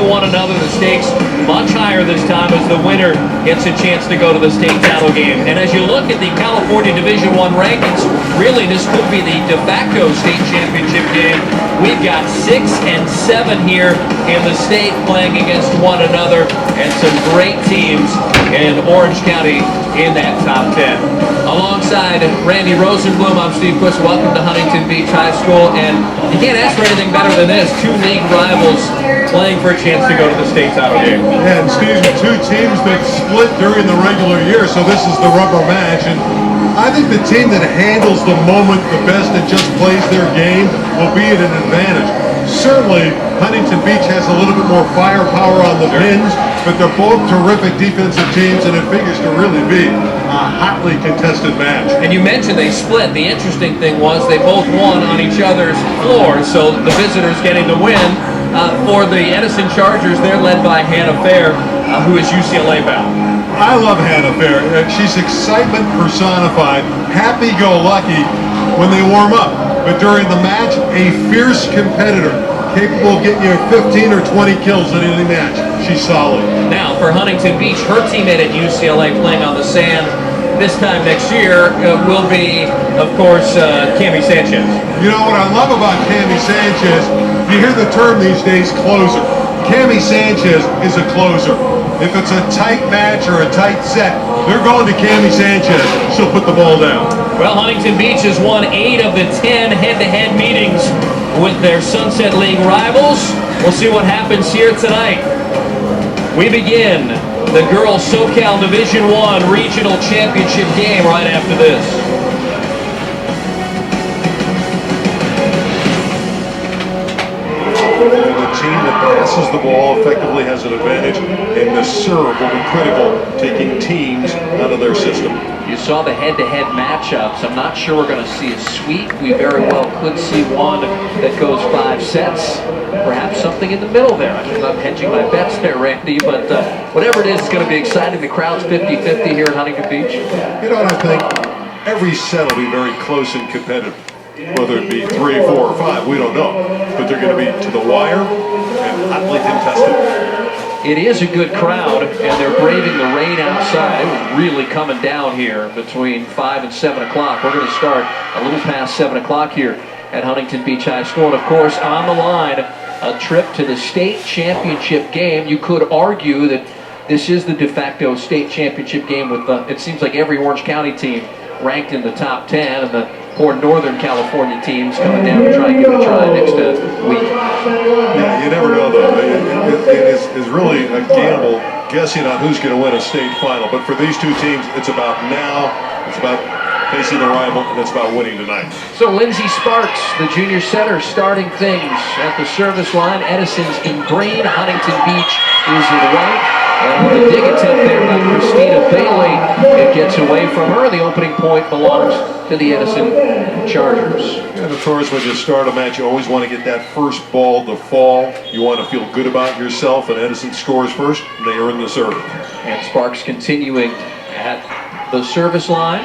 one another. The stakes much higher this time as the winner gets a chance to go to the state title game. And as you look at the California Division I rankings, really this could be the de facto state championship game. We've got 6 and 7 here in the state playing against one another, and some great teams in Orange County in that top 10. Alongside Randy Rosenblum, I'm Steve Quist. Welcome to Huntington Beach High School, and you can't ask for anything better than this. 2 league rivals playing for a chance to go to the state title game. Yeah, and Steve, 2 teams that split during the regular year, so this is the rubber match. And I think the team that handles the moment the best and just plays their game will be at an advantage. Certainly, Huntington Beach has a little bit more firepower on the pins, but they're both terrific defensive teams, and it figures to really be a hotly contested match. And you mentioned they split. The interesting thing was they both won on each other's floors, so the visitors getting the win. For the Edison Chargers, they're led by Hannah Fair, who is UCLA bound. I love Hannah Fair. She's excitement personified, happy-go-lucky when they warm up. But during the match, a fierce competitor, capable of getting you 15 or 20 kills in any match. She's solid. Now, for Huntington Beach, her teammate at UCLA playing on the sand this time next year will be, of course, Cami Sanchez. You know what I love about Cami Sanchez? You hear the term these days, closer. Cami Sanchez is a closer. If it's a tight match or a tight set, they're going to Cami Sanchez. She'll put the ball down. Well, Huntington Beach has won 8 of the 10 head-to-head meetings with their Sunset League rivals. We'll see what happens here tonight. We begin the girls SoCal Division I Regional Championship game right after this. The team that passes the ball effectively has an advantage, and the serve will be critical, taking teams out of their system. You saw the head-to-head matchups. I'm not sure we're going to see a sweep. We very well could see one that goes 5 sets. Perhaps something in the middle there. I'm hedging my bets there, Randy, but whatever it is, it's going to be exciting. The crowd's 50-50 here at Huntington Beach. You know what I think? Every set will be very close and competitive. Whether it be 3, 4, or 5, we don't know. But they're going to be to the wire and hotly contested. It is a good crowd, and they're braving the rain outside. It was really coming down here between 5 and 7 o'clock. We're going to start a little past 7 o'clock here at Huntington Beach High School. And of course, on the line, a trip to the state championship game. You could argue that this is the de facto state championship game with, it seems like every Orange County team ranked in the top 10, and the poor Northern California teams coming down to try and give it a try next week. Yeah, you never know, though. It is really a gamble guessing on who's going to win a state final. But for these 2 teams, it's about now, it's about facing the rival, and it's about winning tonight. So Lindsay Sparks, the junior setter, starting things at the service line. Edison's in green, Huntington Beach is in white. And on the dig attempt there by Christina Bailey, it gets away from her. The opening point belongs to the Edison Chargers. And of course, when you start a match, you always want to get that first ball to fall. You want to feel good about yourself, and Edison scores first, and they earn the serve. And Sparks continuing at the service line.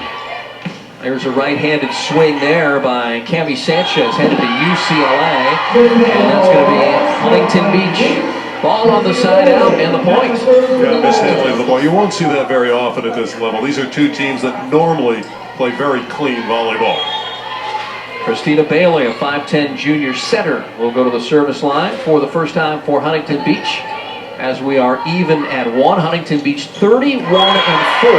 There's a right-handed swing there by Cami Sanchez, headed to UCLA. And that's going to be Huntington Beach. Ball on the side out, and the point. Yeah, mishandling the ball. You won't see that very often at this level. These are 2 teams that normally play very clean volleyball. Christina Bailey, a 5'10 junior setter, will go to the service line for the first time for Huntington Beach, as we are even at 1. Huntington Beach 31 and 4.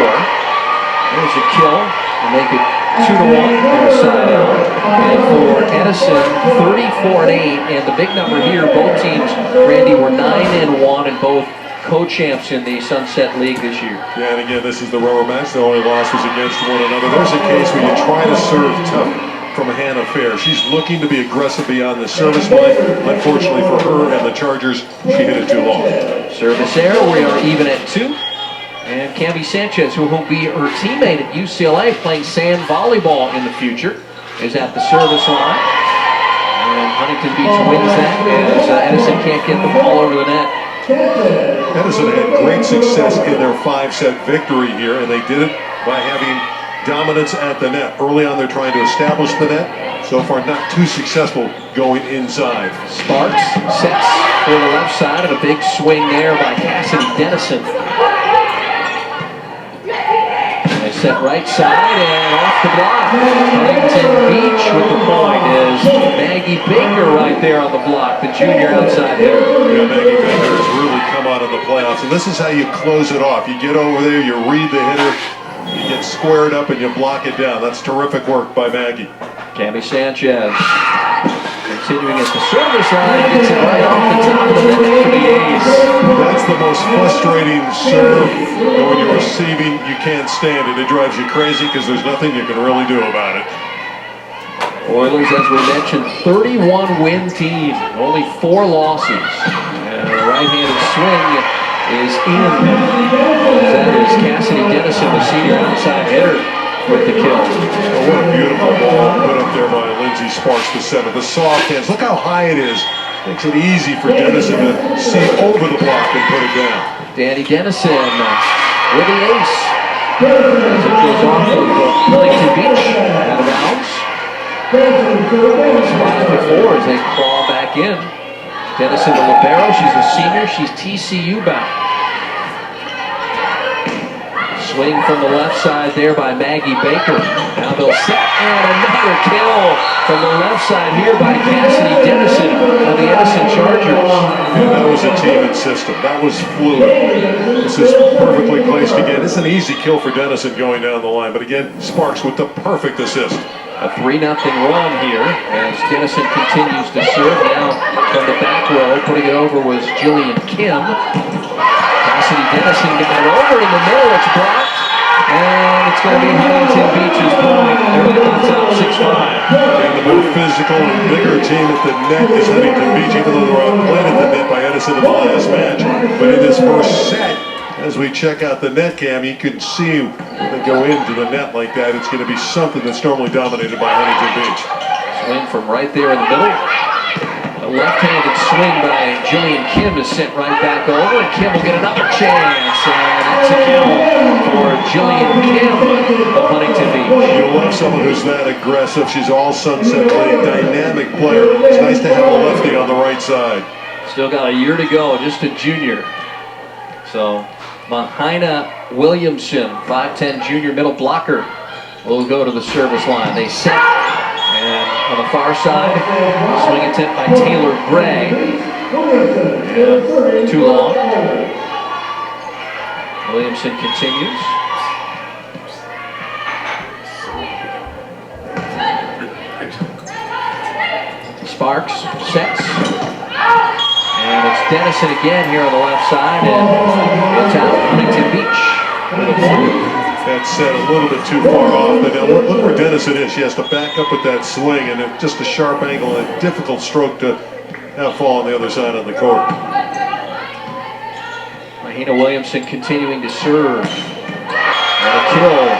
There's a kill to make it 2-1. There's side out. And for Edison, 34 and 8. And the big number here, both teams, Randy, were 9 and 1, and both co-champs in the Sunset League this year. Yeah, and again, this is the rubber match. The only loss was against one another. There's a case where you try to serve tough from Hannah Fair. She's looking to be aggressive beyond the service line. Unfortunately for her and the Chargers, she hit it too long. Service error, we are even at 2. And Cami Sanchez, who will be her teammate at UCLA playing sand volleyball in the future, is at the service line. And Huntington Beach wins that as Edison can't get the ball over the net. Edison had great success in their 5-set victory here, and they did it by having dominance at the net. Early on, they're trying to establish the net. So far, not too successful going inside. Sparks sets for the left side, and a big swing there by Cassidy Edison. They set right side and off the block. Huntington Beach with the point is Maggie Baker right there on the block, the junior outside hitter. Yeah, Maggie Baker has really come out of the playoffs, and this is how you close it off. You get over there, you read the hitter, you get squared up, and you block it down. That's terrific work by Maggie. Cami Sanchez continuing at the service line, gets it right off the top of the net for the A's. That's the most frustrating serve. And when you're receiving, you can't stand it. It drives you crazy because there's nothing you can really do about it. Oilers, as we mentioned, 31-win team, only 4 losses. And the right-handed swing is in. That is Cassidy Edison, the senior outside hitter, with the kill. Oh, what a beautiful ball put up there by Lindsey Sparks, the center. The soft hands, look how high it is. Makes it easy for Edison to see over the block and put it down. Danny Dennison with the ace. As it goes off of Huntington Beach, out of bounds. Spot before as they claw back in. Dennison, the libero, she's a senior, she's TCU bound. Swing from the left side there by Maggie Baker. Now they'll set, and another kill from the left side here by Cassidy Edison of the Edison Chargers. And that was a team and system. That was fluid. This is perfectly placed again. It's an easy kill for Dennison going down the line, but again, Sparks with the perfect assist. A 3-0 run here as Dennison continues to serve. Now from the back row, putting it over was Jillian Kim. Cassidy Dennison got it over in the middle, it's blocked, and it's going to be Huntington Beach's point. They're on top 6-5. And the more physical and bigger team at the net is Huntington Beach, even though they're outplayed at the net by Edison in the last match. But in this first set, as we check out the net cam, you can see when they go into the net like that, it's going to be something that's normally dominated by Huntington Beach. Swing from right there in the middle. A left-handed swing by Jillian Kim is sent right back over, and Kim will get another chance, and that's a kill for Jillian Kim of Huntington Beach. You love someone who's that aggressive. She's all Sunset League, dynamic player. It's nice to have a lefty on the right side. Still got a year to go, just a junior. So Mahina Williamson, 5'10" junior middle blocker, will go to the service line. They set, and on the far side, swing attempt by Taylor Gray. And too long. Williamson continues. Sparks sets. And it's Dennison again here on the left side, and it's out Huntington Beach with a point. That's set a little bit too far off. But now look where Dennison is. She has to back up with that swing, and just a sharp angle and a difficult stroke to have fall on the other side of the court. Mahina Williamson continuing to serve. And a kill.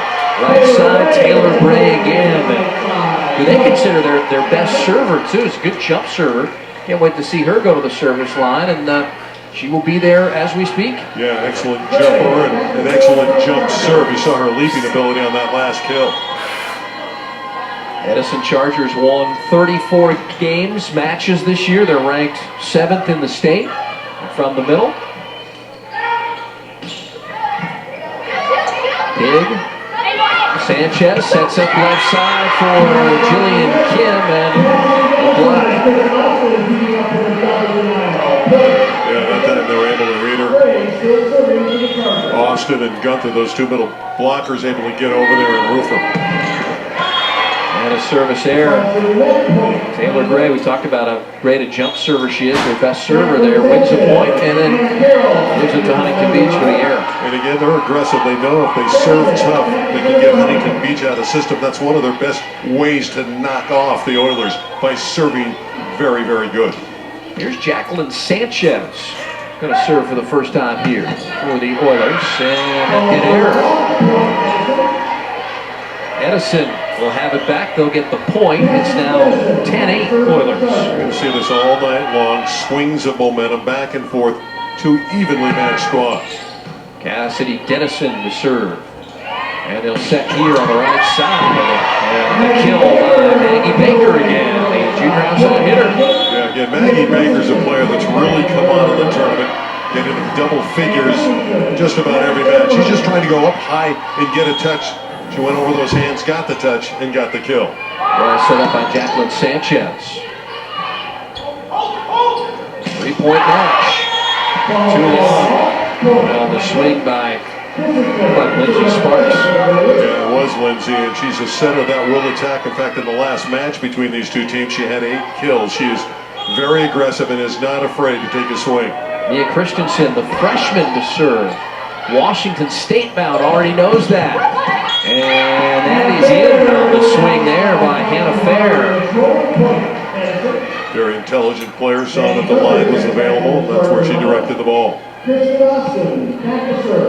Right side, Taylor Gray again. Who they consider their best server, too. It's a good jump server. Can't wait to see her go to the service line, and she will be there as we speak. Yeah, excellent jumper and an excellent jump serve. You saw her leaping ability on that last kill. Edison Chargers won 34 matches this year. They're ranked 7th in the state. From the middle. Big. Sanchez sets up left side for Jillian Kim, and a block. Yeah, that time they were able to read her. Austin and Gunther, those two middle blockers, able to get over there and roof her. And a service error. Taylor Gray, we talked about how great a jump server she is. Their best server there wins a point, and then gives it to Huntington Beach for the error. And again, they're aggressive. They know if they serve tough, they can get Huntington Beach out of the system. That's one of their best ways to knock off the Oilers, by serving very, very good. Here's Jacqueline Sanchez. Going to serve for the first time here for the Oilers. And an error. Edison will have it back. They'll get the point. It's now 10-8 Oilers. You're going to see this all night long. Swings of momentum back and forth. Two evenly matched squads. Cassidy Edison to serve. And they'll set here on the right side. And the kill by Maggie Baker again, the junior outside hitter. Yeah, again, Maggie Baker's a player that's really come on in the tournament, getting into double figures just about every match. She's just trying to go up high and get a touch. She went over those hands, got the touch, and got the kill. Well, set up by Jacqueline Sanchez. 3-point match. Too long. Well, the swing by Lindsay Sparks. Yeah, it was Lindsay, and she's a setter that will attack. In fact, in the last match between these two teams, she had 8 kills. She is very aggressive and is not afraid to take a swing. Mia Christensen, the freshman to serve. Washington State bound, already knows that. And that is in on the swing there by Hannah Fair. Very intelligent player, saw that the line was available, and that's where she directed the ball.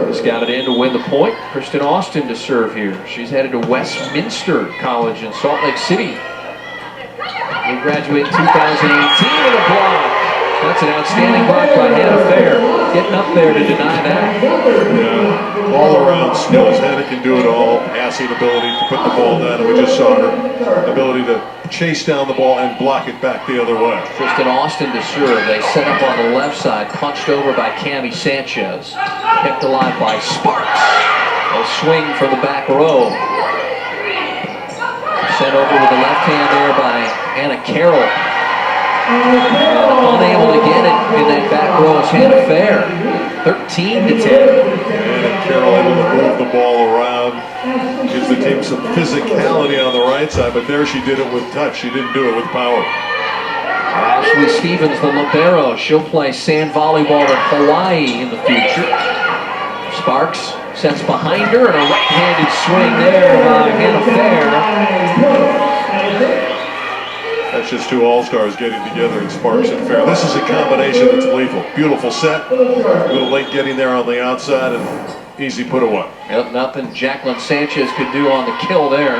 Just got it in to win the point. Kristen Austin to serve here. She's headed to Westminster College in Salt Lake City. Will graduate in 2018 with a block. That's an outstanding block by Hannah Fair. Getting up there to deny that. Yeah, all-around skills. Hannah can do it all. Passing ability to put the ball down, and we just saw her ability to chase down the ball and block it back the other way. Kristen Austin to serve. They set up on the left side, punched over by Cami Sanchez. Kept alive by Sparks. A swing from the back row. Sent over with the left hand there by Anna Carroll. Unable to get it in that back row is Hannah Fair. 13-10. Anna Carroll able to move the ball around. Gives the team some physicality on the right side, but there she did it with touch. She didn't do it with power. Ashley Stevens, the libero. She'll play sand volleyball in Hawaii in the future. Sparks sets behind her, and a right-handed swing there by Hannah Fair. That's just 2 all-stars getting together in Sparks and Fair. This is a combination that's lethal. Beautiful set, a little late getting there on the outside, and easy put away. Yep, nothing Jacqueline Sanchez could do on the kill there.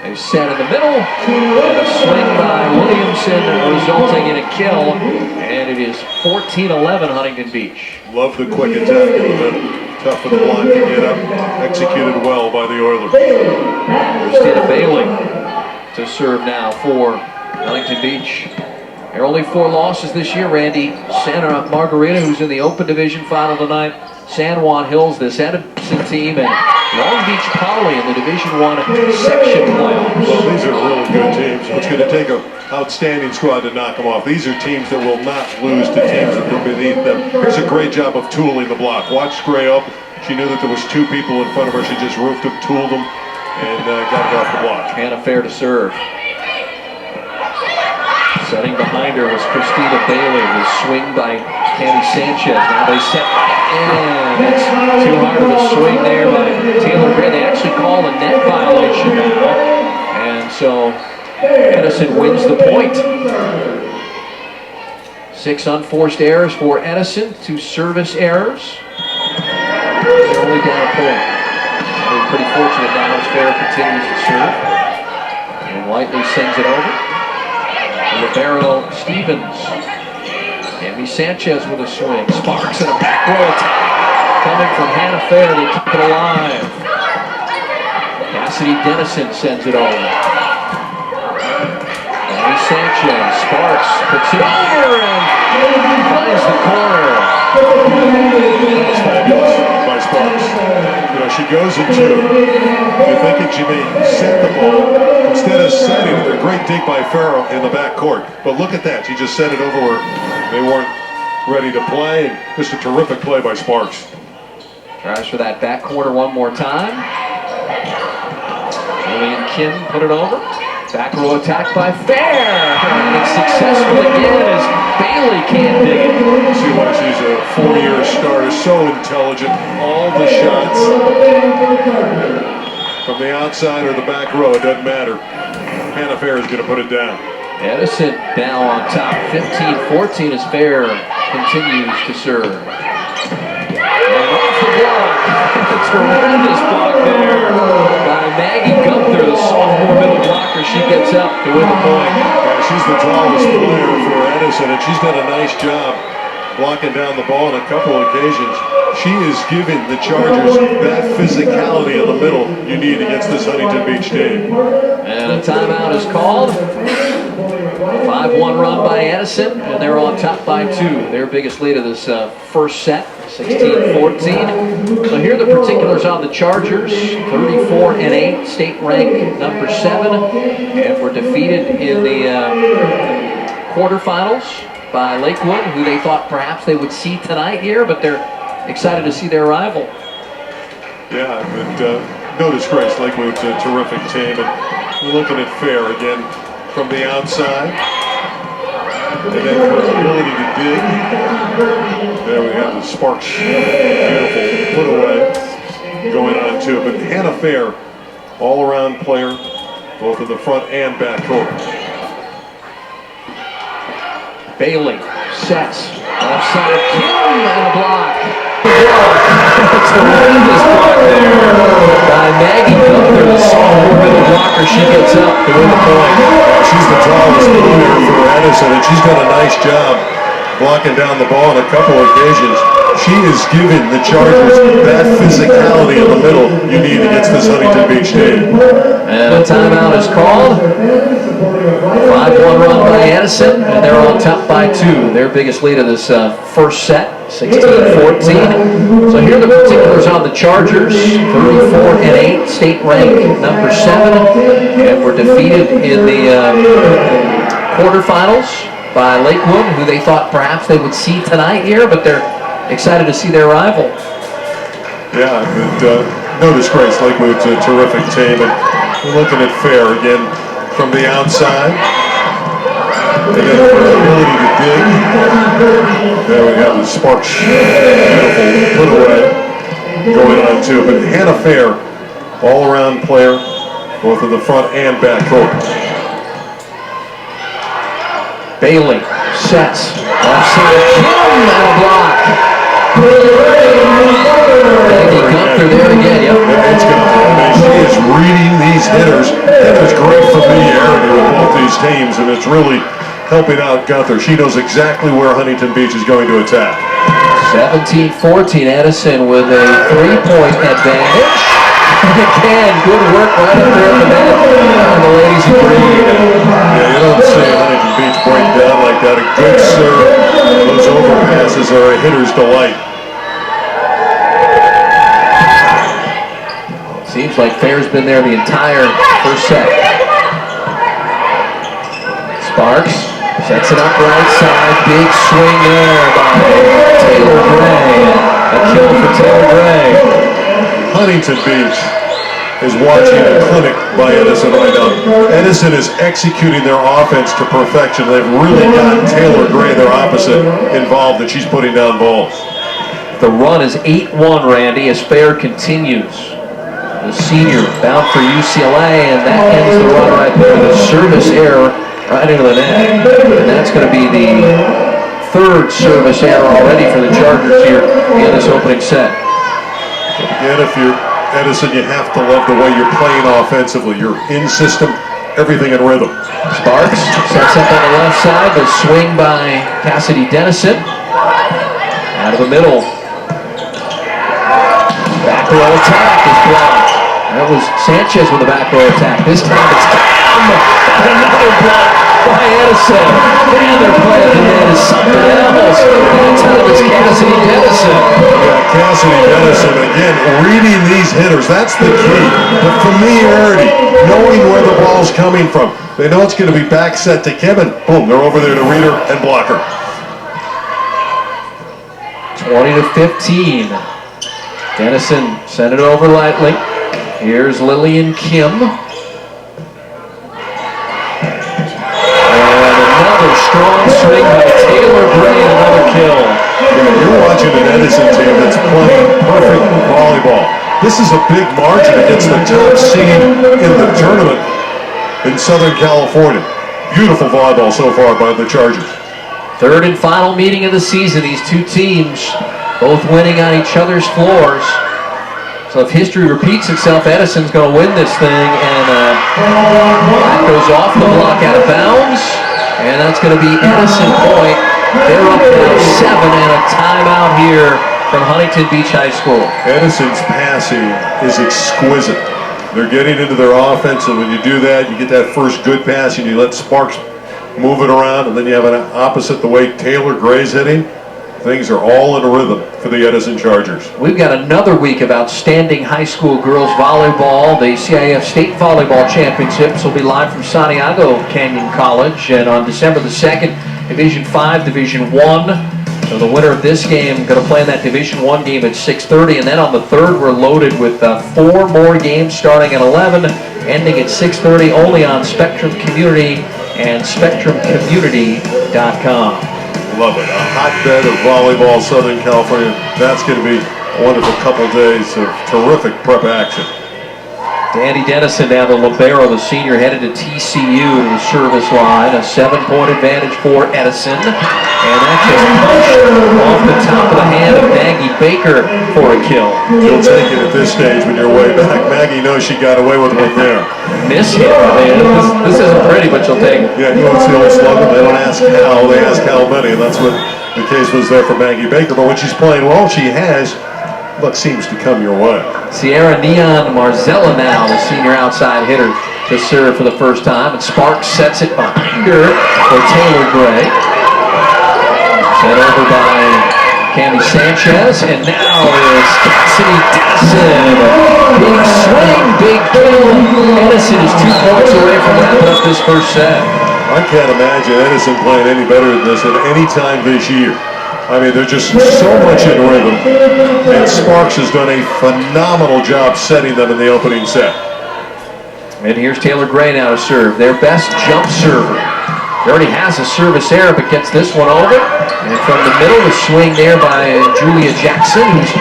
They set in the middle, and a swing by Williamson resulting in a kill, and it is 14-11 Huntington Beach. Love the quick attack in the middle. Tough for the block to get up. Executed well by the Oilers. Christina Bailey to serve now for Huntington Beach. There are only 4 losses this year, Randy. Santa Margarita, who's in the Open Division final tonight. San Juan Hills, this Edison team, and Long Beach Poly in the Division I section playoffs. Well, these are really good teams. It's going to take an outstanding squad to knock them off. These are teams that will not lose to teams that are beneath them. Here's a great job of tooling the block. Watch Gray up. She knew that there was 2 people in front of her. She just roofed them, tooled them, and got it off the block. Hannah Fair to serve. Setting behind her was Christina Bailey. The swing by Cami Sanchez. Now they set, and it's too hard of a swing there by Taylor Gray. They actually call a net violation now, and so Edison wins the point. 6 unforced errors for Edison, 2 service errors. They're only down a point. They're pretty fortunate now as Fair continues to serve, and lightly sends it over. Libero Stevens. Cami Sanchez with a swing. Sparks and a back row attack coming from Hannah Fair. They keep it alive. Cassidy Dennison sends it over. Cami Sanchez. Sparks puts it over and finds the corner. That's fabulous by Sparks. You know, she goes into, you're thinking she may set the ball. Instead of setting it, a great dig by Farrell in the back court. But look at that, she just set it over where they weren't ready to play. Just a terrific play by Sparks. Tries for that back corner one more time. Julian Kim put it over. Back row attack by Fair. And it's successful again as Bailey can't dig it. See why she's a 4-year starter, so intelligent. All the shots from the outside or the back row, it doesn't matter. Hannah Fair is going to put it down. Edison now on top, 15-14 as Fair continues to serve. And off the block, a tremendous block there by Maggie Gunther, the sophomore middle blocker. She gets up to win the point. Yeah, she's the tallest player for Edison, and she's done a nice job blocking down the ball on a couple of occasions. She is giving the Chargers that physicality in the middle you need against this Huntington Beach team. And a timeout is called. 5-1 run by Edison, and they're on top by 2. Their biggest lead of this first set, 16-14. So here are the particulars on the Chargers: 34-8, state rank number 7, and were defeated in the quarterfinals by Lakewood, who they thought perhaps they would see tonight here, but they're excited to see their rival. Yeah, but no disgrace. Lakewood's a terrific team, and we're looking at Fair again from the outside. And then her ability to dig. There we have the Sparks. Beautiful put away going on too. But Hannah Fair, all-around player, both in the front and back court. Bailey sets offside, Kim, and a block. It's the tremendous block there by Maggie Gunther, the sophomore middle blocker. She gets up to win the point. She's the tallest player for Edison, and she's done a nice job blocking down the ball on a couple of occasions. She is giving the Chargers that physicality in the middle you need against this Huntington Beach team. And a timeout is called. 5-1 run by Edison, and they're on top by 2. Their biggest lead of this first set, 16-14. So here are the particulars on the Chargers: 34-8, state rank number 7, and were defeated in the quarterfinals by Lakewood, who they thought perhaps they would see tonight here, but they're excited to see their rival. Yeah, but no disgrace. Lakewood's a terrific team, and we're looking at Fair again from the outside. And then her ability to dig. There we have the Sparks. Beautiful put away going on too. But Hannah Fair, all-around player, both in the front and back court. Bailey sets offside, Kim, and a block. Maggie Gunther there again. Yep. It's she is reading these hitters, and there's great familiarity with both these teams, and it's really helping out Gunther. She knows exactly where Huntington Beach is going to attack. 17-14, Edison with a 3-point advantage. And again, good work right up there at the net. And the ladies agreed. Yeah, you don't see Huntington Beach break down like that. A good serve. Those overpasses are a hitter's delight. Seems like Fair's been there the entire first set. Sparks sets it up right side. Big swing there by Taylor Gray. A kill for Taylor Gray. Huntington Beach is watching a clinic by Edison right now. Edison is executing their offense to perfection. They've really got Taylor Gray, their opposite, involved, and she's putting down balls. The run is 8-1, Randy, as Fair continues. The senior bound for UCLA, and that ends the run right there. The service error right into the net. And that's going to be the third service error already for the Chargers here in this opening set. Again, if you're Edison, you have to love the way you're playing offensively. You're in system, everything in rhythm. Sparks sets up on the left side. The swing by Cassidy Dennison. Out of the middle. Back row attack is blocked. That was Sanchez with the back row attack. This time it's down. Another block by Edison. And they're playing the net is something else. That time it's Cassidy Dennison. Yeah, Cassidy Edison, again, reading these hitters. That's the key. The familiarity, knowing where the ball's coming from. They know it's going to be back set to Kim, and boom, they're over there to read her and block her. 20-15. Dennison sent it over lightly. Here's Lillian Kim. And another strong swing by Taylor Gray, and another kill. You're watching an Edison team that's playing perfect volleyball. This is a big margin against the top seed in the tournament in Southern California. Beautiful volleyball so far by the Chargers. Third and final meeting of the season. These two teams both winning on each other's floors. So if history repeats itself, Edison's going to win this thing, and that goes off the block out of bounds, and that's going to be Edison point. They're up now 7, and a timeout here from Huntington Beach High School. Edison's passing is exquisite. They're getting into their offense, and when you do that, you get that first good pass, and you let Sparks move it around, and then you have an opposite the way Taylor Gray's hitting. Things are all in a rhythm for the Edison Chargers. We've got another week of outstanding high school girls volleyball. The CIF State Volleyball Championships will be live from Santiago Canyon College, and on December the 2nd, Division 5, Division 1. So the winner of this game going to play in that Division 1 game at 6:30, and then on the 3rd we're loaded with 4 more games starting at 11, ending at 6:30, only on Spectrum Community and SpectrumCommunity.com. Love it. A hotbed of volleyball, Southern California. That's going to be a wonderful couple days of terrific prep action. Danny Dennison down the libero, the senior, headed to TCU to the service line. A 7-point advantage for Edison. And that just punched off the top of the hand of Maggie Baker for a kill. She'll take it at this stage when you're way back. Maggie knows she got away with one there. Miss hit. I mean, this isn't pretty, but she'll take it. Yeah, you know, it's the old slogan. They don't ask how, they ask how many. And that's what the case was there for Maggie Baker. But when she's playing well, she has. Luck seems to come your way. Sierra Neon Marzella now, the senior outside hitter, to serve for the first time. And Sparks sets it behind her for Taylor Gray. Sent over by Cami Sanchez. And now it's Cassidy Dennison. Big swing, big kill. Edison is 2 points away from wrapping up this first set. I can't imagine Edison playing any better than this at any time this year. I mean, they're just so much in rhythm, and Sparks has done a phenomenal job setting them in the opening set. And here's Taylor Gray now to serve, their best jump server. He already has a service error, but gets this one over. And from the middle, the swing there by Julia Jackson, who's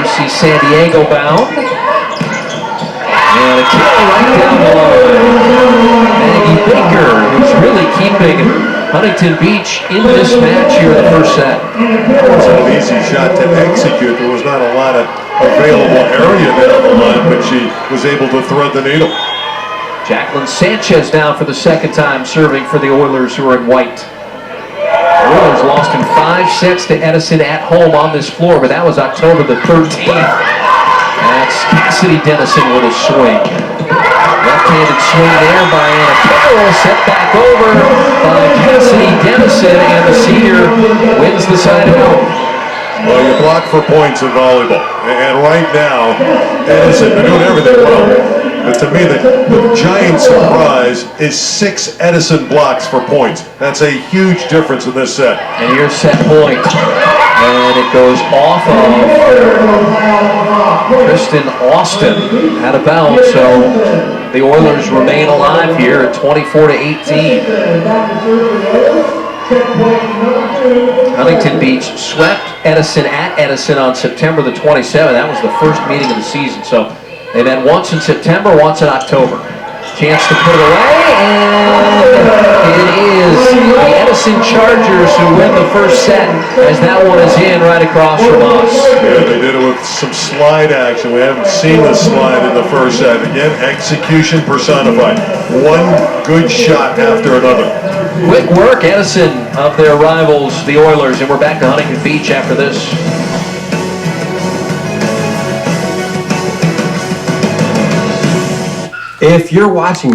UC San Diego bound. And a kill right down the line. Maggie Baker, who's really keeping Huntington Beach in this match here in the first set. It was an easy shot to execute. There was not a lot of available area down the line, but she was able to thread the needle. Jacqueline Sanchez down for the second time serving for the Oilers, who are in white. The Oilers lost in 5 sets to Edison at home on this floor, but that was October the 13th. That's Cassidy Dennison with a swing. Left-handed swing there by Anna Carroll, set back over by Cassidy Dennison, and the senior wins the side out. Well, you block for points in volleyball, and right now, Edison, they're doing everything well. But to me, the giant surprise is 6 Edison blocks for points. That's a huge difference in this set. And here's set point. And it goes off of Kristen Austin out of bounds. So the Oilers remain alive here at 24-18. Huntington Beach swept Edison at Edison on September the 27th. That was the first meeting of the season. So they met once in September, once in October. Chance to put it away, and it is the Edison Chargers who win the first set, as that one is in right across from us. Yeah, they did it with some slide action. We haven't seen the slide in the first set. Again, execution personified. One good shot after another. Quick work, Edison, of their rivals, the Oilers, and we're back to Huntington Beach after this. If you're watching